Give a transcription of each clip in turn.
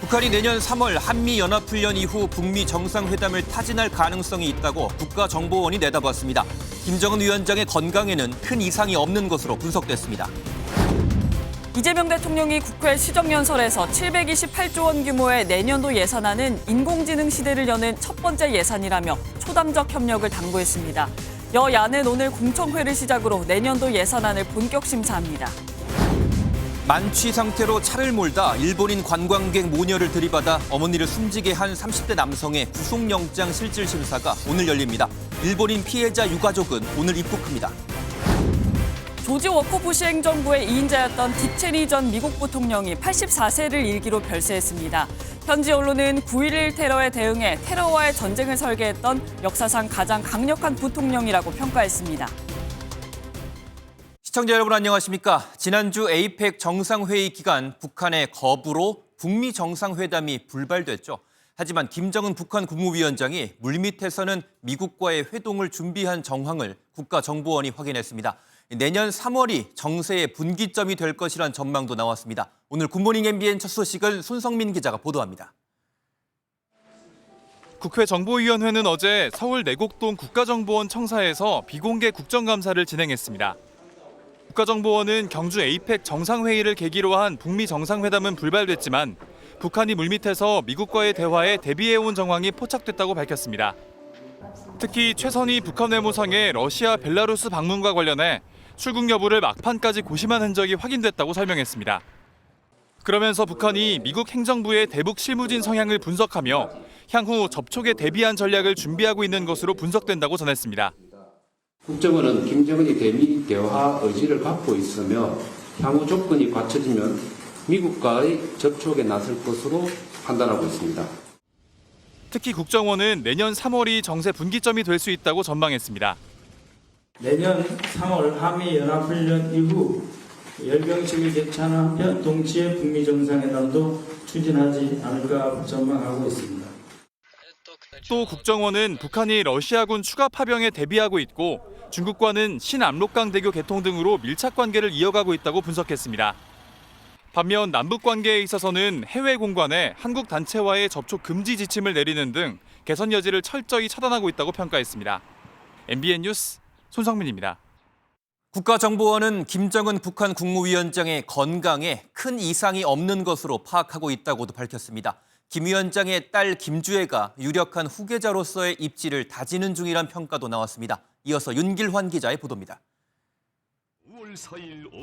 북한이 내년 3월 한미연합훈련 이후 북미 정상회담을 타진할 가능성이 있다고 국가정보원이 내다봤습니다. 김정은 위원장의 건강에는 큰 이상이 없는 것으로 분석됐습니다. 이재명 대통령이 국회 시정연설에서 728조 원 규모의 내년도 예산안은 인공지능 시대를 여는 첫 번째 예산이라며 초당적 협력을 당부했습니다. 여야는 오늘 공청회를 시작으로 내년도 예산안을 본격 심사합니다. 만취 상태로 차를 몰다 일본인 관광객 모녀를 들이받아 어머니를 숨지게 한 30대 남성의 구속영장 실질 심사가 오늘 열립니다. 일본인 피해자 유가족은 오늘 입국합니다. 조지 워커 부시 행정부의 2인자였던 딕 체니 전 미국 부통령이 84세를 일기로 별세했습니다. 현지 언론은 9.11 테러에 대응해 테러와의 전쟁을 설계했던 역사상 가장 강력한 부통령이라고 평가했습니다. 시청자 여러분 안녕하십니까? 지난주 에이펙 정상회의 기간 북한의 거부로 북미 정상회담이 불발됐죠. 하지만 김정은 북한 국무위원장이 물밑에서는 미국과의 회동을 준비한 정황을 국가정보원이 확인했습니다. 내년 3월이 정세의 분기점이 될 것이란 전망도 나왔습니다. 오늘 굿모닝 MBN 첫 소식을 손성민 기자가 보도합니다. 국회 정보위원회는 어제 서울 내곡동 국가정보원 청사에서 비공개 국정감사를 진행했습니다. 국가정보원은 경주 에이펙 정상회의를 계기로 한 북미 정상회담은 불발됐지만 북한이 물밑에서 미국과의 대화에 대비해온 정황이 포착됐다고 밝혔습니다. 특히 최선희 북한 외무상의 러시아, 벨라루스 방문과 관련해 출국 여부를 막판까지 고심한 흔적이 확인됐다고 설명했습니다. 그러면서 북한이 미국 행정부의 대북 실무진 성향을 분석하며 향후 접촉에 대비한 전략을 준비하고 있는 것으로 분석된다고 전했습니다. 국정원은 김정은이 대미 대화 의지를 갖고 있으며 향후 조건이 갖춰지면 미국과의 접촉에 나설 것으로 판단하고 있습니다. 특히 국정원은 내년 3월이 정세 분기점이 될 수 있다고 전망했습니다. 내년 3월 한미연합훈련 이후 열병식이 개최하는 동시에 북미 정상회담도 추진하지 않을까 전망하고 있습니다. 또 국정원은 북한이 러시아군 추가 파병에 대비하고 있고 중국과는 신암록강대교 개통 등으로 밀착 관계를 이어가고 있다고 분석했습니다. 반면 남북 관계에 있어서는 해외 공관에 한국 단체와의 접촉 금지 지침을 내리는 등 개선 여지를 철저히 차단하고 있다고 평가했습니다. MBN 뉴스 손성민입니다. 국가정보원은 김정은 북한 국무위원장의 건강에 큰 이상이 없는 것으로 파악하고 있다고도 밝혔습니다. 김 위원장의 딸 김주애가 유력한 후계자로서의 입지를 다지는 중이란 평가도 나왔습니다. 이어서 윤길환 기자의 보도입니다.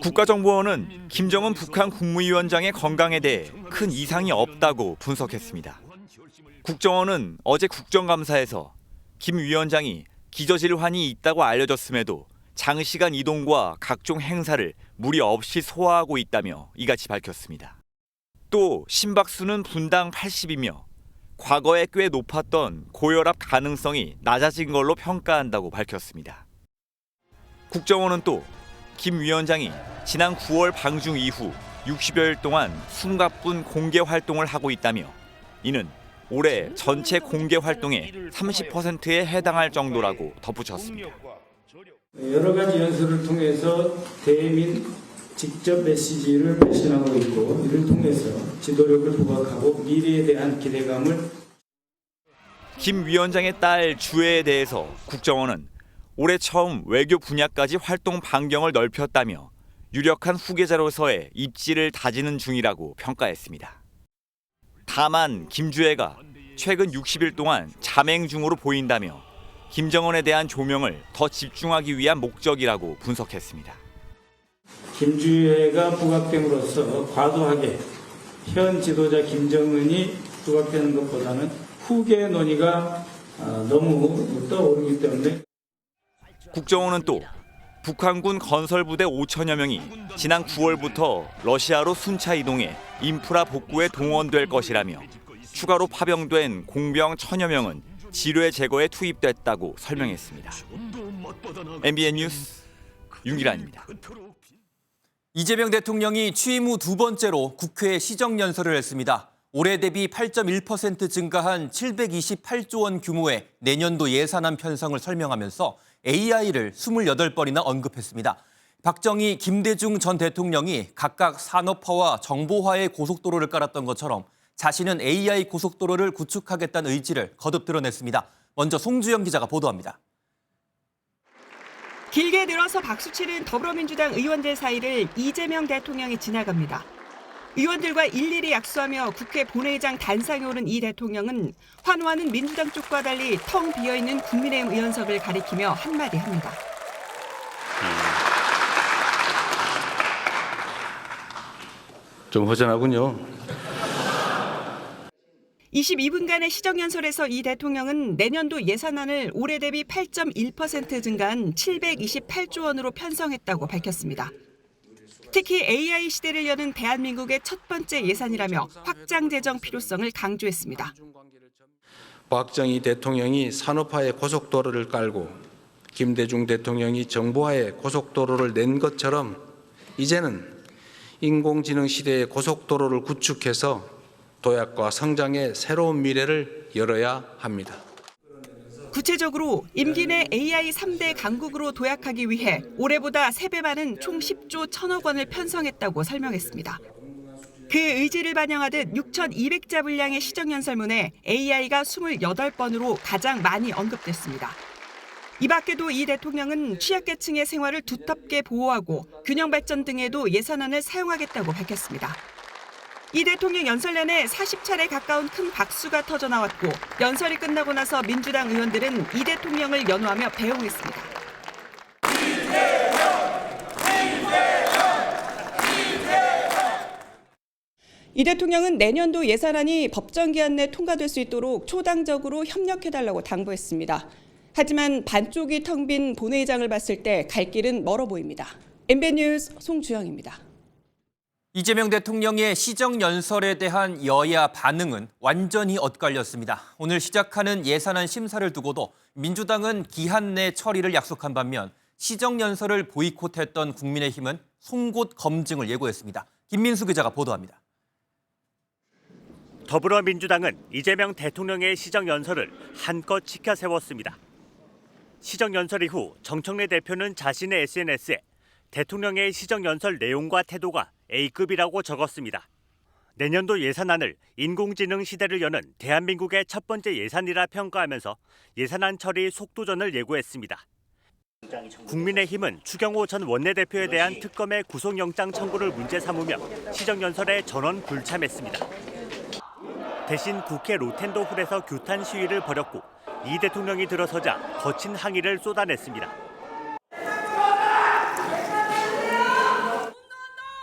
국가정보원은 김정은 북한 국무위원장의 건강에 대해 큰 이상이 없다고 분석했습니다. 국정원은 어제 국정감사에서 김 위원장이 기저질환이 있다고 알려졌음에도 장시간 이동과 각종 행사를 무리 없이 소화하고 있다며 이같이 밝혔습니다. 또 심박수는 분당 80이며 과거에 꽤 높았던 고혈압 가능성이 낮아진 걸로 평가한다고 밝혔습니다. 국정원은 또 김 위원장이 지난 9월 방중 이후 60여일 동안 숨가쁜 공개 활동을 하고 있다며 이는 올해 전체 공개 활동의 30%에 해당할 정도라고 덧붙였습니다. 여러 가지 연설을 통해서 대민 직접 메시지를 발신하고 있고 이를 통해서 지도력을 부각하고 미래에 대한 기대감을 김 위원장의 딸 주애에 대해서 국정원은 올해 처음 외교 분야까지 활동 반경을 넓혔다며 유력한 후계자로서의 입지를 다지는 중이라고 평가했습니다. 다만 김주애가 최근 60일 동안 잠행 중으로 보인다며 김정은에 대한 조명을 더 집중하기 위한 목적이라고 분석했습니다. 김주애가 부각됨으로써 과도하게 현 지도자 김정은이 부각되는 것보다는 후계 논의가 너무 떠오르기 때문에 국정원은 또 북한군 건설부대 5천여 명이 지난 9월부터 러시아로 순차 이동해 인프라 복구에 동원될 것이라며 추가로 파병된 공병 1,000여 명은 지뢰 제거에 투입됐다고 설명했습니다. MBN 뉴스 윤기란입니다. 이재명 대통령이 취임 후 두 번째로 국회에 시정연설을 했습니다. 올해 대비 8.1% 증가한 728조 원 규모의 내년도 예산안 편성을 설명하면서 AI를 28번이나 언급했습니다. 박정희, 김대중 전 대통령이 각각 산업화와 정보화의 고속도로를 깔았던 것처럼 자신은 AI 고속도로를 구축하겠다는 의지를 거듭 드러냈습니다. 먼저 송주영 기자가 보도합니다. 길게 늘어서 박수치는 더불어민주당 의원들 사이를 이재명 대통령이 지나갑니다. 의원들과 일일이 약수하며 국회 본회의장 단상에 오른 이 대통령은 환호하는 민주당 쪽과 달리 텅 비어있는 국민의힘 의원석을 가리키며 한마디 합니다. 좀 허전하군요. 22분간의 시정연설에서 이 대통령은 내년도 예산안을 올해 대비 8.1% 증가한 728조 원으로 편성했다고 밝혔습니다. 특히 AI 시대를 여는 대한민국의 첫 번째 예산이라며 확장 재정 필요성을 강조했습니다. 박정희 대통령이 산업화의 고속도로를 깔고 김대중 대통령이 정보화의 고속도로를 낸 것처럼 이제는 인공지능 시대의 고속도로를 구축해서 도약과 성장의 새로운 미래를 열어야 합니다. 구체적으로 임기 내 AI 3대 강국으로 도약하기 위해 올해보다 3배 많은 총 10조 1천억 원을 편성했다고 설명했습니다. 그 의지를 반영하듯 6,200자 분량의 시정연설문에 AI가 28번으로 가장 많이 언급됐습니다. 이 밖에도 이 대통령은 취약계층의 생활을 두텁게 보호하고 균형 발전 등에도 예산안을 사용하겠다고 밝혔습니다. 이 대통령 연설 내내 40차례 가까운 큰 박수가 터져 나왔고 연설이 끝나고 나서 민주당 의원들은 이 대통령을 연호하며 배웅했습니다. 이 대통령은 내년도 예산안이 법정 기한 내 통과될 수 있도록 초당적으로 협력해달라고 당부했습니다. 하지만 반쪽이 텅 빈 본회의장을 봤을 때 갈 길은 멀어 보입니다. MBN 뉴스 송주영입니다. 이재명 대통령의 시정연설에 대한 여야 반응은 완전히 엇갈렸습니다. 오늘 시작하는 예산안 심사를 두고도 민주당은 기한 내 처리를 약속한 반면 시정연설을 보이콧했던 국민의힘은 송곳 검증을 예고했습니다. 김민수 기자가 보도합니다. 더불어민주당은 이재명 대통령의 시정연설을 한껏 치켜 세웠습니다. 시정연설 이후 정청래 대표는 자신의 SNS에 대통령의 시정연설 내용과 태도가 A급이라고 적었습니다. 내년도 예산안을 인공지능 시대를 여는 대한민국의 첫 번째 예산이라 평가하면서 예산안 처리 속도전을 예고했습니다. 국민의힘은 추경호 전 원내대표에 대한 특검의 구속영장 청구를 문제 삼으며 시정연설에 전원 불참했습니다. 대신 국회 로텐도홀에서 규탄 시위를 벌였고 이 대통령이 들어서자 거친 항의를 쏟아냈습니다.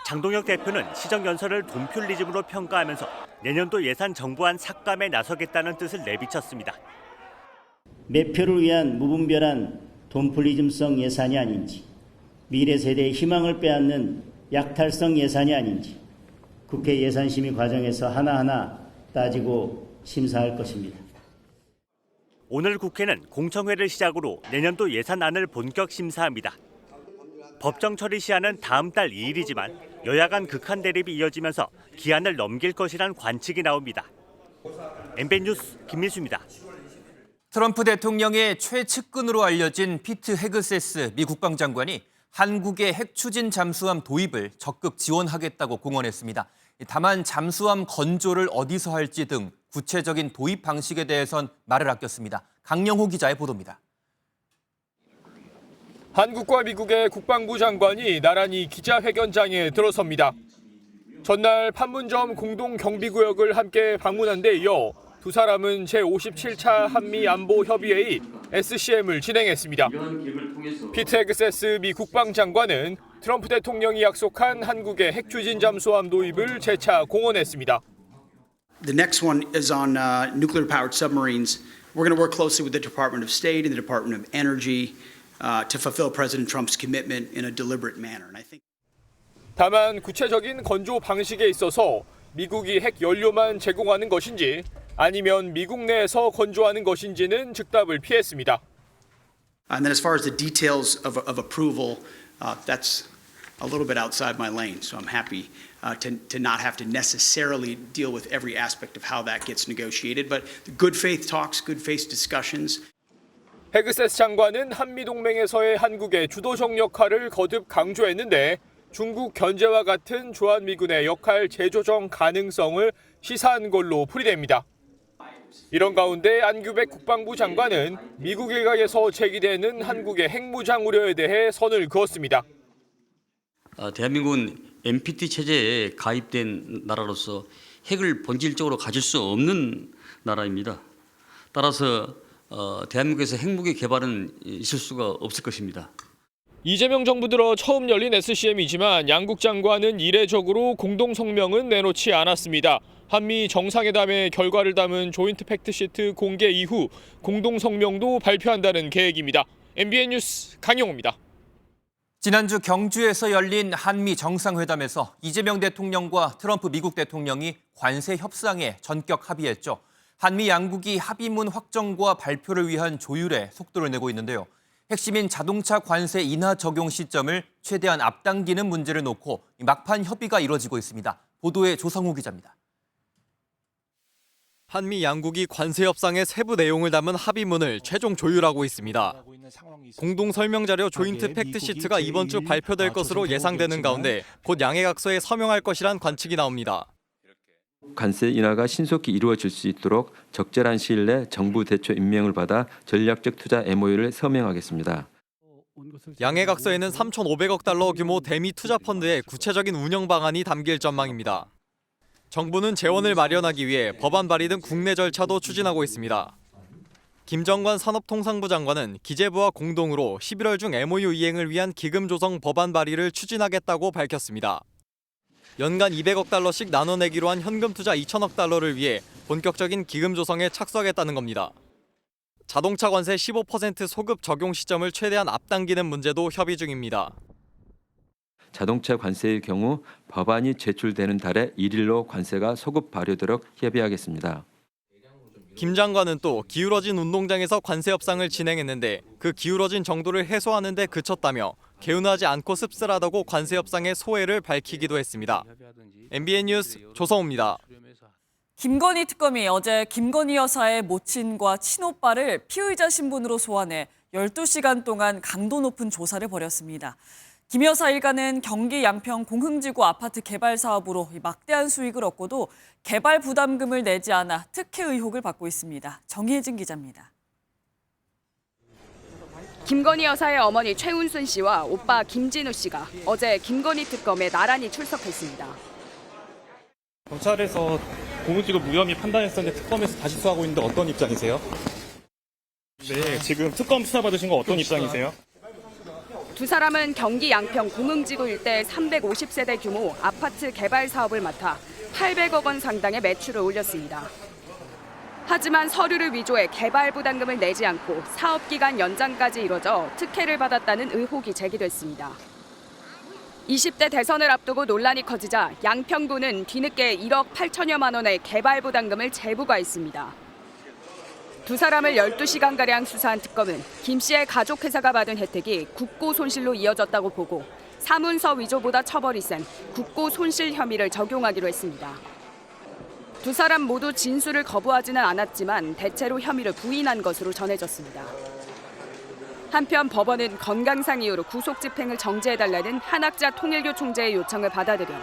장동혁 대표는 시정연설을 돈퓰리즘으로 평가하면서 내년도 예산 정부안 삭감에 나서겠다는 뜻을 내비쳤습니다. 매표를 위한 무분별한 돈퓰리즘성 예산이 아닌지, 미래 세대의 희망을 빼앗는 약탈성 예산이 아닌지 국회 예산심의 과정에서 하나하나 따지고 심사할 것입니다. 오늘 국회는 공청회를 시작으로 내년도 예산안을 본격 심사합니다. 법정 처리 시한은 다음 달 2일이지만 여야 간 극한 대립이 이어지면서 기한을 넘길 것이란 관측이 나옵니다. MBN 뉴스 김민수입니다. 트럼프 대통령의 최측근으로 알려진 피트 헤그세스 미 국방장관이 한국의 핵 추진 잠수함 도입을 적극 지원하겠다고 공언했습니다. 다만 잠수함 건조를 어디서 할지 등 구체적인 도입 방식에 대해선 말을 아꼈습니다. 강영호 기자의 보도입니다. 한국과 미국의 국방부 장관이 나란히 기자회견장에 들어섭니다. 전날 판문점 공동경비구역을 함께 방문한 데 이어 두 사람은 제57차 한미안보협의회의 SCM을 진행했습니다. 피트 헤그세스 미 국방장관은 트럼프 대통령이 약속한 한국의 핵추진 잠수함 도입을 재차 공언했습니다. The next one is on nuclear-powered submarines. We're going to work closely with the Department of State and the Department of Energy to fulfill President Trump's commitment in a deliberate manner. And I think. 다만 구체적인 건조 방식에 있어서 미국이 핵 연료만 제공하는 것인지 아니면 미국 내에서 건조하는 것인지는 즉답을 피했습니다. And then as far as the details of approval, that's a little bit outside my lane. So I'm happy to not have to necessarily deal with every aspect of how that gets negotiated. But the good faith talks, good faith discussions. 헤그세스 장관은 한미동맹에서의 한국의 주도적 역할을 거듭 강조했는데 중국 견제와 같은 주한미군의 역할 재조정 가능성을 시사한 걸로 풀이됩니다. 이런 가운데 안규백 국방부 장관은 미국 일각에서 제기되는 한국의 핵무장 우려에 대해 선을 그었습니다. 대한민국은 NPT 체제에 가입된 나라로서 핵을 본질적으로 가질 수 없는 나라입니다. 따라서 대한민국에서 핵무기 개발은 있을 수가 없을 것입니다. 이재명 정부 들어 처음 열린 SCM이지만 양국 장관은 이례적으로 공동 성명은 내놓지 않았습니다. 한미 정상회담의 결과를 담은 조인트 팩트시트 공개 이후 공동 성명도 발표한다는 계획입니다. MBN 뉴스 강용호입니다. 지난주 경주에서 열린 한미 정상회담에서 이재명 대통령과 트럼프 미국 대통령이 관세 협상에 전격 합의했죠. 한미 양국이 합의문 확정과 발표를 위한 조율에 속도를 내고 있는데요. 핵심인 자동차 관세 인하 적용 시점을 최대한 앞당기는 문제를 놓고 막판 협의가 이뤄지고 있습니다. 보도에 조성우 기자입니다. 한미 양국이 관세 협상의 세부 내용을 담은 합의문을 최종 조율하고 있습니다. 공동 설명 자료 조인트 팩트 시트가 이번 주 발표될 것으로 예상되는 가운데 곧 양해각서에 서명할 것이란 관측이 나옵니다. 관세 인하가 신속히 이루어질 수 있도록 적절한 시일 내 정부 대표 임명을 받아 전략적 투자 MOU를 서명하겠습니다. 양해각서에는 3,500억 달러 규모 대미 투자 펀드의 구체적인 운영 방안이 담길 전망입니다. 정부는 재원을 마련하기 위해 법안 발의 등 국내 절차도 추진하고 있습니다. 김정관 산업통상부 장관은 기재부와 공동으로 11월 중 MOU 이행을 위한 기금 조성 법안 발의를 추진하겠다고 밝혔습니다. 연간 200억 달러씩 나눠내기로 한 현금 투자 2천억 달러를 위해 본격적인 기금 조성에 착수하겠다는 겁니다. 자동차 관세 15% 소급 적용 시점을 최대한 앞당기는 문제도 협의 중입니다. 자동차 관세의 경우 법안이 제출되는 달에 1일로 관세가 소급 발효되도록 협의하겠습니다. 김 장관은 또 기울어진 운동장에서 관세 협상을 진행했는데 그 기울어진 정도를 해소하는 데 그쳤다며 개운하지 않고 씁쓸하다고 관세 협상의 소회를 밝히기도 했습니다. MBN 뉴스 조성우입니다. 김건희 특검이 어제 김건희 여사의 모친과 친오빠를 피의자 신분으로 소환해 12시간 동안 강도 높은 조사를 벌였습니다. 김 여사 일가는 경기 양평 공흥지구 아파트 개발 사업으로 막대한 수익을 얻고도 개발 부담금을 내지 않아 특혜 의혹을 받고 있습니다. 정혜진 기자입니다. 김건희 여사의 어머니 최운순 씨와 오빠 김진우 씨가 어제 김건희 특검에 나란히 출석했습니다. 검찰에서 공무지구 무혐의 판단했었는데 특검에서 다시 수사하고 있는데 어떤 입장이세요? 네, 지금 특검 수사 받으신 거 어떤 입장이세요? 두 사람은 경기 양평 공흥지구 일대 350세대 규모 아파트 개발 사업을 맡아 800억 원 상당의 매출을 올렸습니다. 하지만 서류를 위조해 개발 부담금을 내지 않고 사업 기간 연장까지 이뤄져 특혜를 받았다는 의혹이 제기됐습니다. 20대 대선을 앞두고 논란이 커지자 양평구는 뒤늦게 1억 8천여만 원의 개발 부담금을 재부과했습니다. 두 사람을 12시간가량 수사한 특검은 김 씨의 가족회사가 받은 혜택이 국고 손실로 이어졌다고 보고 사문서 위조보다 처벌이 센 국고 손실 혐의를 적용하기로 했습니다. 두 사람 모두 진술을 거부하지는 않았지만 대체로 혐의를 부인한 것으로 전해졌습니다. 한편 법원은 건강상 이유로 구속 집행을 정지해달라는 한학자 통일교 총재의 요청을 받아들여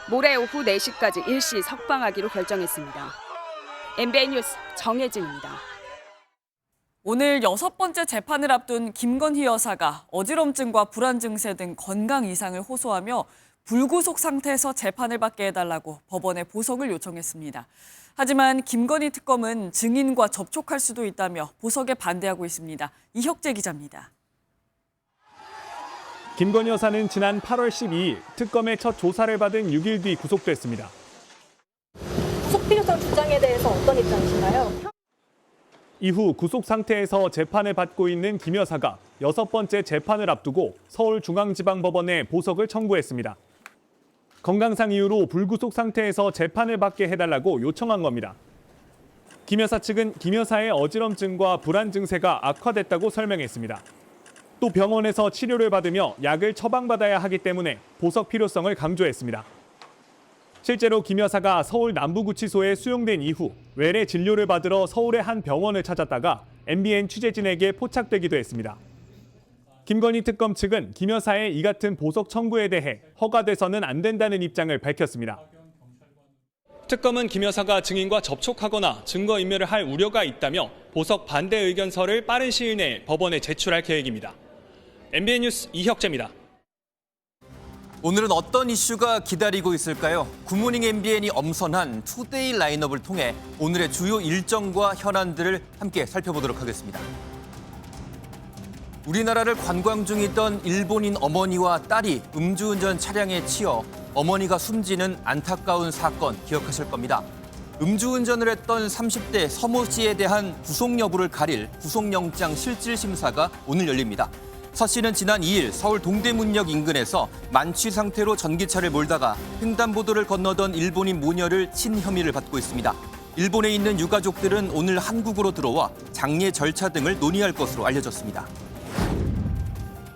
모레 오후 4시까지 일시 석방하기로 결정했습니다. MBN 뉴스 정혜진입니다. 오늘 6번째 재판을 앞둔 김건희 여사가 어지럼증과 불안 증세 등 건강 이상을 호소하며 불구속 상태에서 재판을 받게 해달라고 법원에 보석을 요청했습니다. 하지만 김건희 특검은 증인과 접촉할 수도 있다며 보석에 반대하고 있습니다. 이혁재 기자입니다. 김건희 여사는 지난 8월 12일 특검의 첫 조사를 받은 6일 뒤 구속됐습니다. 구속 필요성 주장에 대해서 어떤 입장이신가요? 이후 구속 상태에서 재판을 받고 있는 김 여사가 6번째 재판을 앞두고 서울중앙지방법원에 보석을 청구했습니다. 건강상 이유로 불구속 상태에서 재판을 받게 해달라고 요청한 겁니다. 김 여사 측은 김 여사의 어지럼증과 불안 증세가 악화됐다고 설명했습니다. 또 병원에서 치료를 받으며 약을 처방받아야 하기 때문에 보석 필요성을 강조했습니다. 실제로 김 여사가 서울 남부구치소에 수용된 이후 외래 진료를 받으러 서울의 한 병원을 찾았다가 MBN 취재진에게 포착되기도 했습니다. 김건희 특검 측은 김 여사의 이 같은 보석 청구에 대해 허가돼서는 안 된다는 입장을 밝혔습니다. 특검은 김 여사가 증인과 접촉하거나 증거인멸을 할 우려가 있다며 보석 반대 의견서를 빠른 시일 내에 법원에 제출할 계획입니다. MBN 뉴스 이혁재입니다. 오늘은 어떤 이슈가 기다리고 있을까요? 굿모닝 MBN이 엄선한 투데이 라인업을 통해 오늘의 주요 일정과 현안들을 함께 살펴보도록 하겠습니다. 우리나라를 관광 중이던 일본인 어머니와 딸이 음주운전 차량에 치여 어머니가 숨지는 안타까운 사건 기억하실 겁니다. 음주운전을 했던 30대 서모 씨에 대한 구속 여부를 가릴 구속영장 실질심사가 오늘 열립니다. 서 씨는 지난 2일 서울 동대문역 인근에서 만취 상태로 전기차를 몰다가 횡단보도를 건너던 일본인 모녀를 친 혐의를 받고 있습니다. 일본에 있는 유가족들은 오늘 한국으로 들어와 장례 절차 등을 논의할 것으로 알려졌습니다.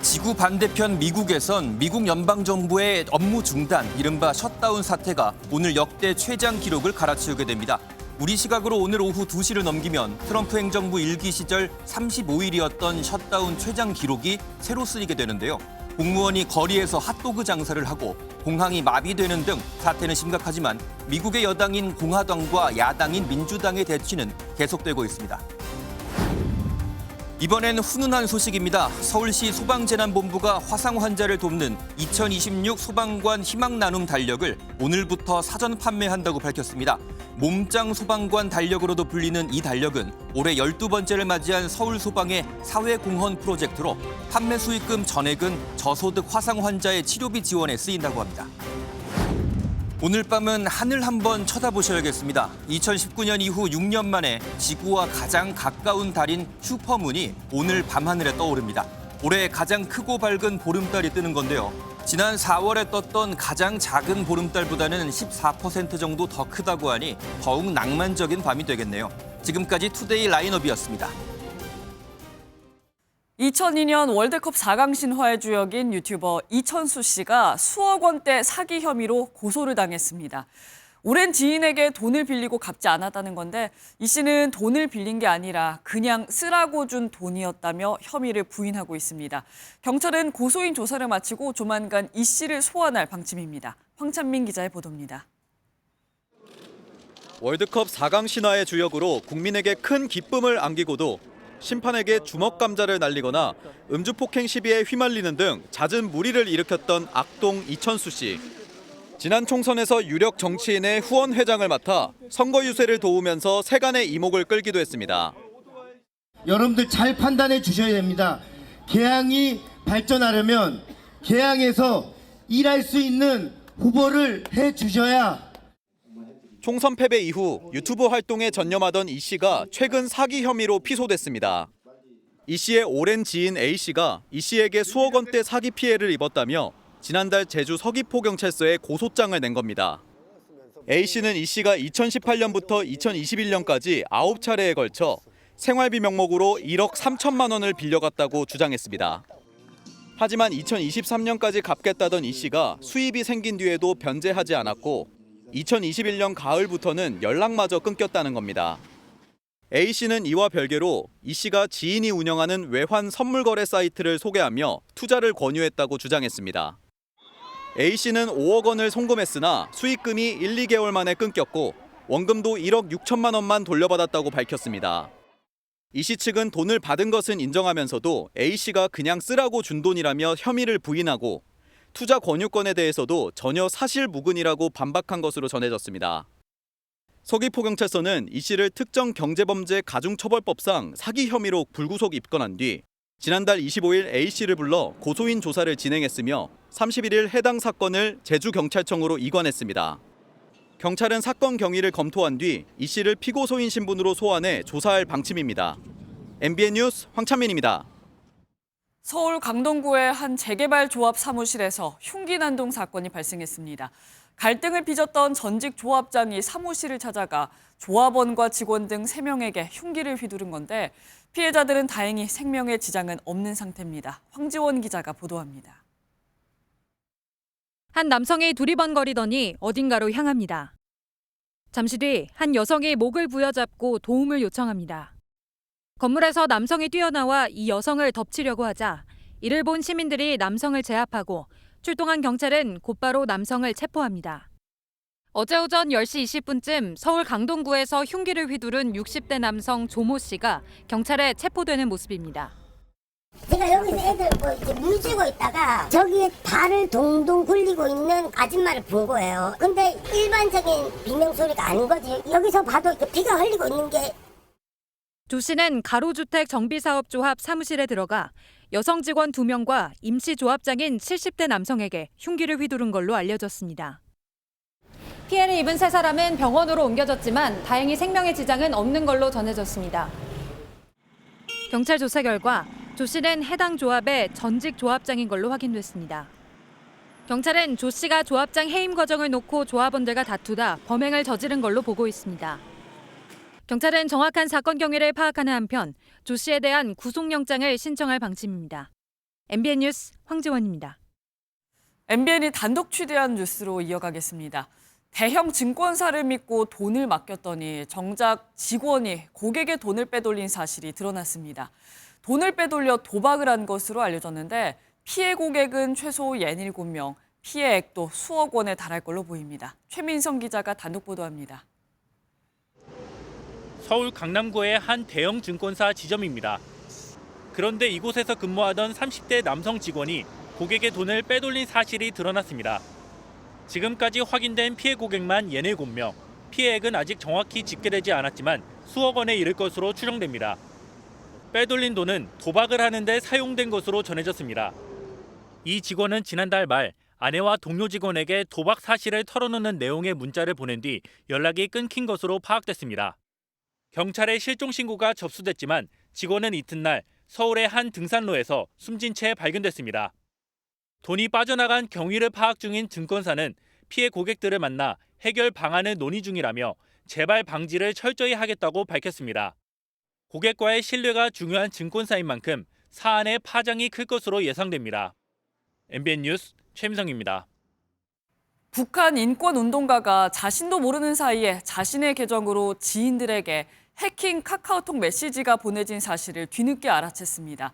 지구 반대편 미국에선 미국 연방정부의 업무 중단, 이른바 셧다운 사태가 오늘 역대 최장 기록을 갈아치우게 됩니다. 우리 시각으로 오늘 오후 2시를 넘기면 트럼프 행정부 1기 시절 35일이었던 셧다운 최장 기록이 새로 쓰이게 되는데요. 공무원이 거리에서 핫도그 장사를 하고 공항이 마비되는 등 사태는 심각하지만 미국의 여당인 공화당과 야당인 민주당의 대치는 계속되고 있습니다. 이번엔 훈훈한 소식입니다. 서울시 소방재난본부가 화상 환자를 돕는 2026 소방관 희망 나눔 달력을 오늘부터 사전 판매한다고 밝혔습니다. 몸짱 소방관 달력으로도 불리는 이 달력은 올해 12번째를 맞이한 서울소방의 사회공헌 프로젝트로 판매 수익금 전액은 저소득 화상 환자의 치료비 지원에 쓰인다고 합니다. 오늘 밤은 하늘 한번 쳐다보셔야겠습니다. 2019년 이후 6년 만에 지구와 가장 가까운 달인 슈퍼문이 오늘 밤하늘에 떠오릅니다. 올해 가장 크고 밝은 보름달이 뜨는 건데요. 지난 4월에 떴던 가장 작은 보름달보다는 14% 정도 더 크다고 하니 더욱 낭만적인 밤이 되겠네요. 지금까지 투데이 라인업이었습니다. 2002년 월드컵 4강 신화의 주역인 유튜버 이천수 씨가 수억 원대 사기 혐의로 고소를 당했습니다. 오랜 지인에게 돈을 빌리고 갚지 않았다는 건데 이 씨는 돈을 빌린 게 아니라 그냥 쓰라고 준 돈이었다며 혐의를 부인하고 있습니다. 경찰은 고소인 조사를 마치고 조만간 이 씨를 소환할 방침입니다. 황찬민 기자의 보도입니다. 월드컵 4강 신화의 주역으로 국민에게 큰 기쁨을 안기고도 심판에게 주먹 감자를 날리거나 음주 폭행 시비에 휘말리는 등 잦은 물의를 일으켰던 악동 이천수 씨. 지난 총선에서 유력 정치인의 후원 회장을 맡아 선거 유세를 도우면서 세간의 이목을 끌기도 했습니다. 여러분들 잘 판단해 주셔야 됩니다. 개항이 발전하려면 개항에서 일할 수 있는 후보를 해 주셔야. 총선 패배 이후 유튜브 활동에 전념하던 이 씨가 최근 사기 혐의로 피소됐습니다. 이 씨의 오랜 지인 A 씨가 이 씨에게 수억 원대 사기 피해를 입었다며 지난달 제주 서귀포경찰서에 고소장을 낸 겁니다. A 씨는 이 씨가 2018년부터 2021년까지 9차례에 걸쳐 생활비 명목으로 1억 3천만 원을 빌려갔다고 주장했습니다. 하지만 2023년까지 갚겠다던 이 씨가 수입이 생긴 뒤에도 변제하지 않았고 2021년 가을부터는 연락마저 끊겼다는 겁니다. A 씨는 이와 별개로 이 씨가 지인이 운영하는 외환 선물 거래 사이트를 소개하며 투자를 권유했다고 주장했습니다. A 씨는 5억 원을 송금했으나 수익금이 1, 2개월 만에 끊겼고 원금도 1억 6천만 원만 돌려받았다고 밝혔습니다. 이 씨 측은 돈을 받은 것은 인정하면서도 A 씨가 그냥 쓰라고 준 돈이라며 혐의를 부인하고 투자 권유권에 대해서도 전혀 사실무근이라고 반박한 것으로 전해졌습니다. 서귀포경찰서는 이 씨를 특정 경제범죄 가중처벌법상 사기 혐의로 불구속 입건한 뒤 지난달 25일 A 씨를 불러 고소인 조사를 진행했으며 31일 해당 사건을 제주경찰청으로 이관했습니다. 경찰은 사건 경위를 검토한 뒤 이 씨를 피고소인 신분으로 소환해 조사할 방침입니다. MBN 뉴스 황찬민입니다. 서울 강동구의 한 재개발 조합 사무실에서 흉기 난동 사건이 발생했습니다. 갈등을 빚었던 전직 조합장이 사무실을 찾아가 조합원과 직원 등 3명에게 흉기를 휘두른 건데 피해자들은 다행히 생명에 지장은 없는 상태입니다. 황지원 기자가 보도합니다. 한 남성이 두리번거리더니 어딘가로 향합니다. 잠시 뒤 한 여성이 목을 부여잡고 도움을 요청합니다. 건물에서 남성이 뛰어나와 이 여성을 덮치려고 하자 이를 본 시민들이 남성을 제압하고 출동한 경찰은 곧바로 남성을 체포합니다. 어제 오전 10시 20분쯤 서울 강동구에서 흉기를 휘두른 60대 남성 조모 씨가 경찰에 체포되는 모습입니다. 제가 여기서 애들 이제 물 쥐고 있다가 저기에 발을 동동 굴리고 있는 아줌마를 본 거예요. 근데 일반적인 비명 소리가 아닌 거지. 여기서 봐도 이렇게 피가 흘리고 있는 게. 조 씨는 가로주택 정비사업조합 사무실에 들어가 여성 직원 2명과 임시 조합장인 70대 남성에게 흉기를 휘두른 걸로 알려졌습니다. 피해를 입은 3사람은 병원으로 옮겨졌지만 다행히 생명의 지장은 없는 걸로 전해졌습니다. 경찰 조사 결과 조 씨는 해당 조합의 전직 조합장인 걸로 확인됐습니다. 경찰은 조 씨가 조합장 해임 과정을 놓고 조합원들과 다투다 범행을 저지른 걸로 보고 있습니다. 경찰은 정확한 사건 경위를 파악하는 한편 조 씨에 대한 구속영장을 신청할 방침입니다. MBN 뉴스 황지원입니다. MBN이 단독 취재한 뉴스로 이어가겠습니다. 대형 증권사를 믿고 돈을 맡겼더니 정작 직원이 고객의 돈을 빼돌린 사실이 드러났습니다. 돈을 빼돌려 도박을 한 것으로 알려졌는데 피해 고객은 최소 67명, 피해액도 수억 원에 달할 걸로 보입니다. 최민성 기자가 단독 보도합니다. 서울 강남구의 한 대형 증권사 지점입니다. 그런데 이곳에서 근무하던 30대 남성 직원이 고객의 돈을 빼돌린 사실이 드러났습니다. 지금까지 확인된 피해 고객만 67명, 피해액은 아직 정확히 집계되지 않았지만 수억 원에 이를 것으로 추정됩니다. 빼돌린 돈은 도박을 하는 데 사용된 것으로 전해졌습니다. 이 직원은 지난달 말 아내와 동료 직원에게 도박 사실을 털어놓는 내용의 문자를 보낸 뒤 연락이 끊긴 것으로 파악됐습니다. 경찰에 실종 신고가 접수됐지만 직원은 이튿날 서울의 한 등산로에서 숨진 채 발견됐습니다. 돈이 빠져나간 경위를 파악 중인 증권사는 피해 고객들을 만나 해결 방안을 논의 중이라며 재발 방지를 철저히 하겠다고 밝혔습니다. 고객과의 신뢰가 중요한 증권사인 만큼 사안의 파장이 클 것으로 예상됩니다. MBN 뉴스 최민성입니다. 북한 인권운동가가 자신도 모르는 사이에 자신의 계정으로 지인들에게 해킹 카카오톡 메시지가 보내진 사실을 뒤늦게 알아챘습니다.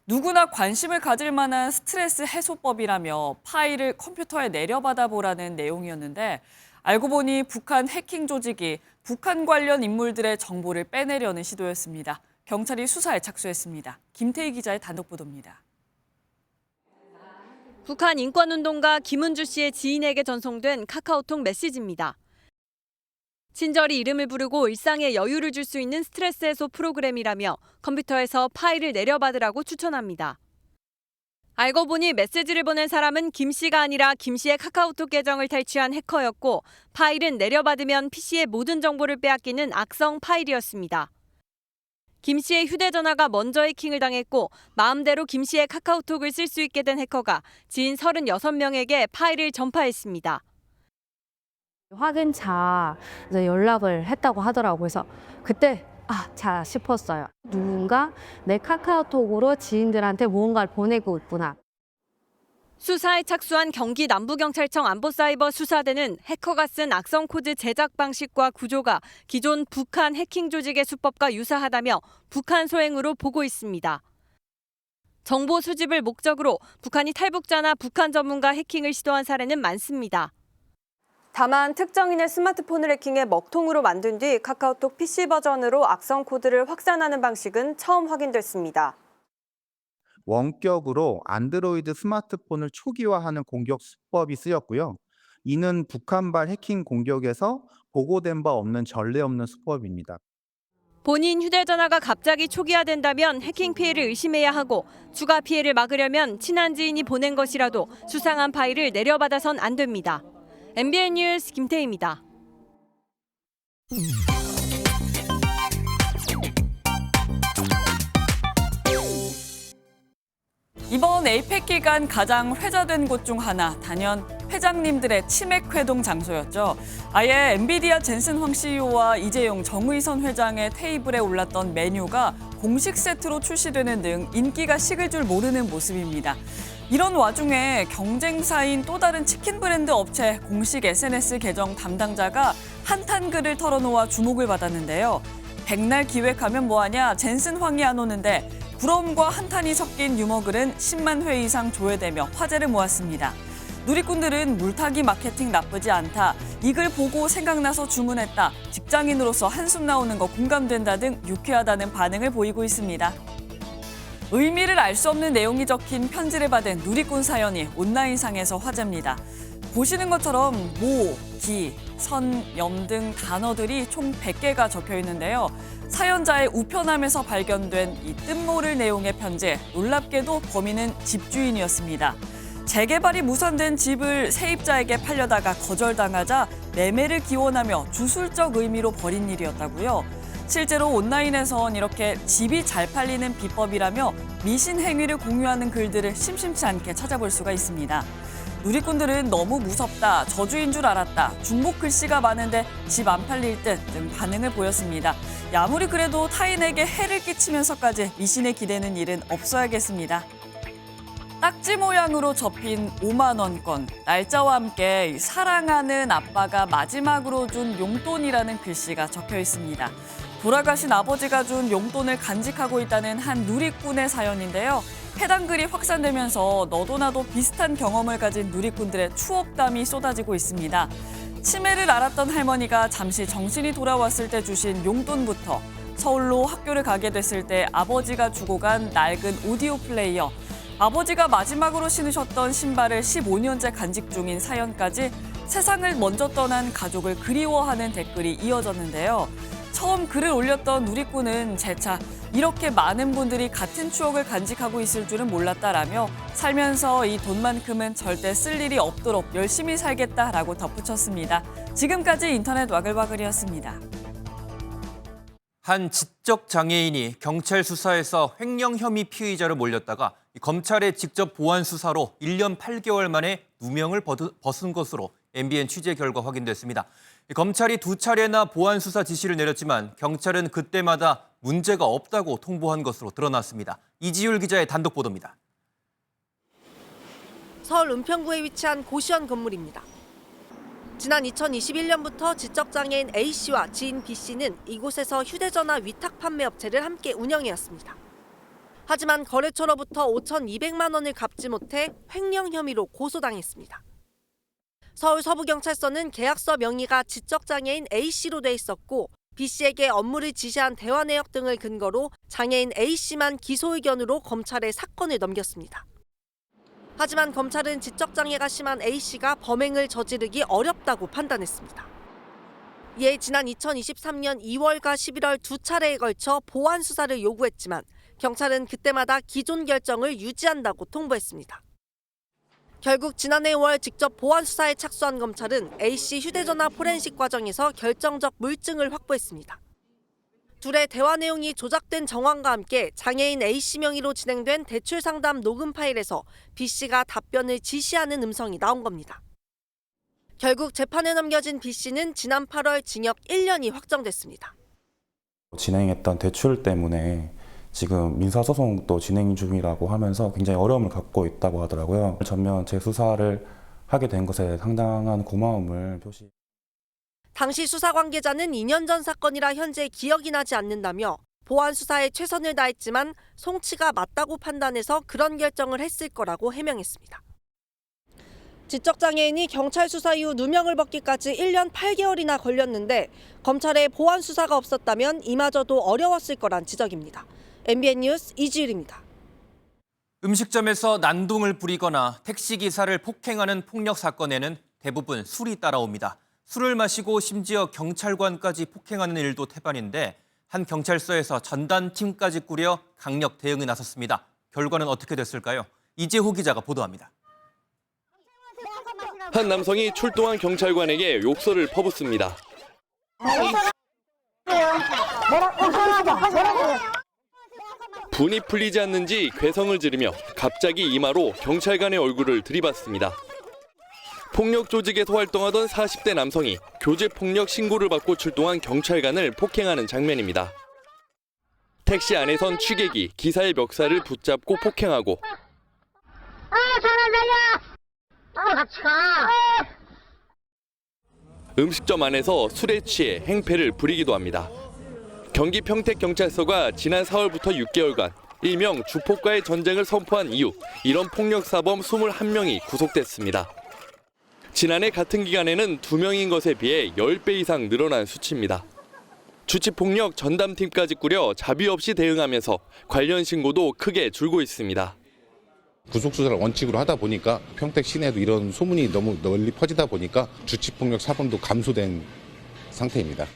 누구나 관심을 가질 만한 스트레스 해소법이라며 파일을 컴퓨터에 내려받아 보라는 내용이었는데 알고 보니 북한 해킹 조직이 북한 관련 인물들의 정보를 빼내려는 시도였습니다. 경찰이 수사에 착수했습니다. 김태희 기자의 단독 보도입니다. 북한 인권운동가 김은주 씨의 지인에게 전송된 카카오톡 메시지입니다. 친절히 이름을 부르고 일상에 여유를 줄 수 있는 스트레스 해소 프로그램이라며 컴퓨터에서 파일을 내려받으라고 추천합니다. 알고 보니 메시지를 보낸 사람은 김 씨가 아니라 김 씨의 카카오톡 계정을 탈취한 해커였고 파일은 내려받으면 PC의 모든 정보를 빼앗기는 악성 파일이었습니다. 김 씨의 휴대전화가 먼저 해킹을 당했고 마음대로 김 씨의 카카오톡을 쓸 수 있게 된 해커가 지인 36명에게 파일을 전파했습니다. 확인차 연락을 했다고 하더라고요. 그래서 그때 자 싶었어요. 누군가 내 카카오톡으로 지인들한테 무언가를 보내고 있구나. 수사에 착수한 경기 남부경찰청 안보사이버 수사대는 해커가 쓴 악성 코드 제작 방식과 구조가 기존 북한 해킹 조직의 수법과 유사하다며 북한 소행으로 보고 있습니다. 정보 수집을 목적으로 북한이 탈북자나 북한 전문가 해킹을 시도한 사례는 많습니다. 다만 특정인의 스마트폰을 해킹해 먹통으로 만든 뒤 카카오톡 PC 버전으로 악성 코드를 확산하는 방식은 처음 확인됐습니다. 원격으로 안드로이드 스마트폰을 초기화하는 공격 수법이 쓰였고요. 이는 북한발 해킹 공격에서 보고된 바 없는 전례 없는 수법입니다. 본인 휴대전화가 갑자기 초기화된다면 해킹 피해를 의심해야 하고 추가 피해를 막으려면 친한 지인이 보낸 것이라도 수상한 파일을 내려받아선 안 됩니다. MBN 뉴스 김태희입니다. 이번 에이펙 기간 가장 회자된 곳 중 하나, 단연 회장님들의 치맥 회동 장소였죠. 아예 엔비디아 젠슨 황 CEO와 이재용 정의선 회장의 테이블에 올랐던 메뉴가 공식 세트로 출시되는 등 인기가 식을 줄 모르는 모습입니다. 이런 와중에 경쟁사인 또 다른 치킨 브랜드 업체 공식 SNS 계정 담당자가 한탄 글을 털어놓아 주목을 받았는데요. 백날 기획하면 뭐하냐, 젠슨 황이 안 오는데 부러움과 한탄이 섞인 유머 글은 10만 회 이상 조회되며 화제를 모았습니다. 누리꾼들은 물타기 마케팅 나쁘지 않다. 이 글 보고 생각나서 주문했다. 직장인으로서 한숨 나오는 거 공감된다 등 유쾌하다는 반응을 보이고 있습니다. 의미를 알 수 없는 내용이 적힌 편지를 받은 누리꾼 사연이 온라인상에서 화제입니다. 보시는 것처럼 모, 기, 선, 염 등 단어들이 총 100개가 적혀 있는데요. 사연자의 우편함에서 발견된 이 뜻모를 내용의 편지, 놀랍게도 범인은 집주인이었습니다. 재개발이 무산된 집을 세입자에게 팔려다가 거절당하자 매매를 기원하며 주술적 의미로 벌인 일이었다고요. 실제로 온라인에선 이렇게 집이 잘 팔리는 비법이라며 미신 행위를 공유하는 글들을 심심치 않게 찾아볼 수가 있습니다. 누리꾼들은 너무 무섭다, 저주인 줄 알았다, 중복 글씨가 많은데 집 안 팔릴 듯 등 반응을 보였습니다. 아무리 그래도 타인에게 해를 끼치면서까지 미신에 기대는 일은 없어야겠습니다. 딱지 모양으로 접힌 5만 원권, 날짜와 함께 사랑하는 아빠가 마지막으로 준 용돈이라는 글씨가 적혀 있습니다. 돌아가신 아버지가 준 용돈을 간직하고 있다는 한 누리꾼의 사연인데요. 해당 글이 확산되면서 너도 나도 비슷한 경험을 가진 누리꾼들의 추억담이 쏟아지고 있습니다. 치매를 앓았던 할머니가 잠시 정신이 돌아왔을 때 주신 용돈부터 서울로 학교를 가게 됐을 때 아버지가 주고 간 낡은 오디오 플레이어, 아버지가 마지막으로 신으셨던 신발을 15년째 간직 중인 사연까지 세상을 먼저 떠난 가족을 그리워하는 댓글이 이어졌는데요. 처음 글을 올렸던 누리꾼은 재차 이렇게 많은 분들이 같은 추억을 간직하고 있을 줄은 몰랐다라며 살면서 이 돈만큼은 절대 쓸 일이 없도록 열심히 살겠다라고 덧붙였습니다. 지금까지 인터넷 와글와글이었습니다. 한 지적 장애인이 경찰 수사에서 횡령 혐의 피의자로 몰렸다가 검찰의 직접 보완 수사로 1년 8개월 만에 누명을 벗은 것으로 MBN 취재 결과 확인됐습니다. 검찰이 2차례나 보완 수사 지시를 내렸지만 경찰은 그때마다 문제가 없다고 통보한 것으로 드러났습니다. 이지율 기자의 단독 보도입니다. 서울 은평구에 위치한 고시원 건물입니다. 지난 2021년부터 지적장애인 A씨와 지인 B씨는 이곳에서 휴대전화 위탁 판매 업체를 함께 운영해왔습니다. 하지만 거래처로부터 5,200만 원을 갚지 못해 횡령 혐의로 고소당했습니다. 서울 서부경찰서는 계약서 명의가 지적장애인 A씨로 돼 있었고 B씨에게 업무를 지시한 대화 내역 등을 근거로 장애인 A씨만 기소 의견으로 검찰에 사건을 넘겼습니다. 하지만 검찰은 지적장애가 심한 A씨가 범행을 저지르기 어렵다고 판단했습니다. 이에 지난 2023년 2월과 11월 2차례에 걸쳐 보완 수사를 요구했지만 경찰은 그때마다 기존 결정을 유지한다고 통보했습니다. 결국 지난해 5월 직접 보완 수사에 착수한 검찰은 A씨 휴대전화 포렌식 과정에서 결정적 물증을 확보했습니다. 둘의 대화 내용이 조작된 정황과 함께 장애인 A씨 명의로 진행된 대출 상담 녹음 파일에서 B씨가 답변을 지시하는 음성이 나온 겁니다. 결국 재판에 넘겨진 B씨는 지난 8월 징역 1년이 확정됐습니다. 진행했던 대출 때문에 지금 민사소송도 진행 중이라고 하면서 굉장히 어려움을 갖고 있다고 하더라고요. 전면 재수사를 하게 된 것에 상당한 고마움을 표시. 당시 수사 관계자는 2년 전 사건이라 현재 기억이 나지 않는다며 보완 수사에 최선을 다했지만 송치가 맞다고 판단해서 그런 결정을 했을 거라고 해명했습니다. 지적장애인이 경찰 수사 이후 누명을 벗기까지 1년 8개월이나 걸렸는데 검찰의 보완 수사가 없었다면 이마저도 어려웠을 거란 지적입니다. MBN 뉴스 이지율입니다. 음식점에서 난동을 부리거나 택시기사를 폭행하는 폭력 사건에는 대부분 술이 따라옵니다. 술을 마시고 심지어 경찰관까지 폭행하는 일도 태반인데 한 경찰서에서 전담팀까지 꾸려 강력 대응에 나섰습니다. 결과는 어떻게 됐을까요? 이재호 기자가 보도합니다. 한 남성이 출동한 경찰관에게 욕설을 퍼붓습니다. 분이 풀리지 않는지 괴성을 지르며 갑자기 이마로 경찰관의 얼굴을 들이받습니다. 폭력 조직에서 활동하던 40대 남성이 교제폭력 신고를 받고 출동한 경찰관을 폭행하는 장면입니다. 택시 안에선 취객이 기사의 멱살을 붙잡고 폭행하고 음식점 안에서 술에 취해 행패를 부리기도 합니다. 경기 평택경찰서가 지난 4월부터 6개월간 일명 주폭과의 전쟁을 선포한 이후 이런 폭력사범 21명이 구속됐습니다. 지난해 같은 기간에는 2명인 것에 비해 10배 이상 늘어난 수치입니다. 주치폭력 전담팀까지 꾸려 자비 없이 대응하면서 관련 신고도 크게 줄고 있습니다. 구속수사를 원칙으로 하다 보니까 평택 시내도 이런 소문이 너무 널리 퍼지다 보니까 주치폭력 사범도 감소된 상태입니다.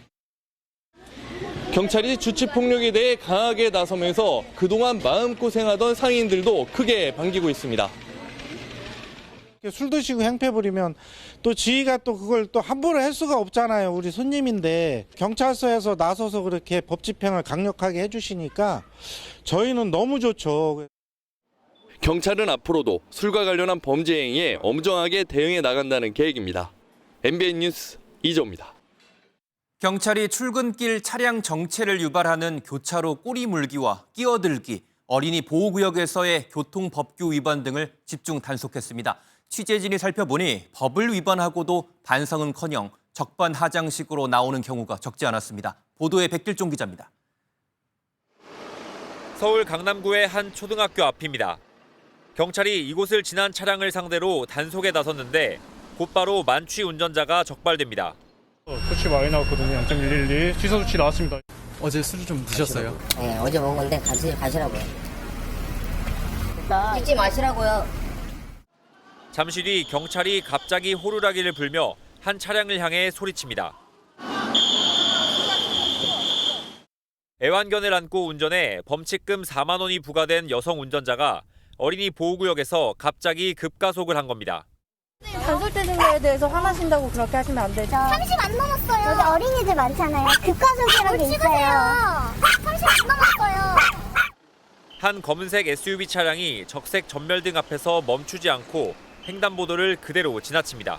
경찰이 주치폭력에 대해 강하게 나서면서 그동안 마음고생하던 상인들도 크게 반기고 있습니다. 술 드시고 행패 부리면 또 지휘가 또 그걸 또 함부로 할 수가 없잖아요. 우리 손님인데 경찰서에서 나서서 그렇게 법 집행을 강력하게 해주시니까 저희는 너무 좋죠. 경찰은 앞으로도 술과 관련한 범죄 행위에 엄정하게 대응해 나간다는 계획입니다. MBN 뉴스 이조입니다. 경찰이 출근길 차량 정체를 유발하는 교차로 꼬리 물기와 끼어들기, 어린이 보호구역에서의 교통법규 위반 등을 집중 단속했습니다. 취재진이 살펴보니 법을 위반하고도 반성은커녕 적반하장식으로 나오는 경우가 적지 않았습니다. 보도에 백길종 기자입니다. 서울 강남구의 한 초등학교 앞입니다. 경찰이 이곳을 지난 차량을 상대로 단속에 나섰는데 곧바로 만취 운전자가 적발됩니다. 수치 많이 나왔거든요. 0.112 취소 수치 나왔습니다. 어제 술을 좀 드셨어요? 네, 어제 먹은 건데 가시라고요. 잊지 마시라고요. 잠시 뒤 경찰이 갑자기 호루라기를 불며 한 차량을 향해 소리칩니다. 애완견을 안고 운전해 범칙금 4만 원이 부과된 여성 운전자가 어린이 보호구역에서 갑자기 급가속을 한 겁니다. 단속대 증거에 대해서 화나신다고 그렇게 하시면 안 되죠. 30 안 넘었어요. 여기 어린이들 많잖아요. 급가속이라는 게 있어요. 30 안 넘었어요. 한 검은색 SUV 차량이 적색 전멸등 앞에서 멈추지 않고 횡단보도를 그대로 지나칩니다.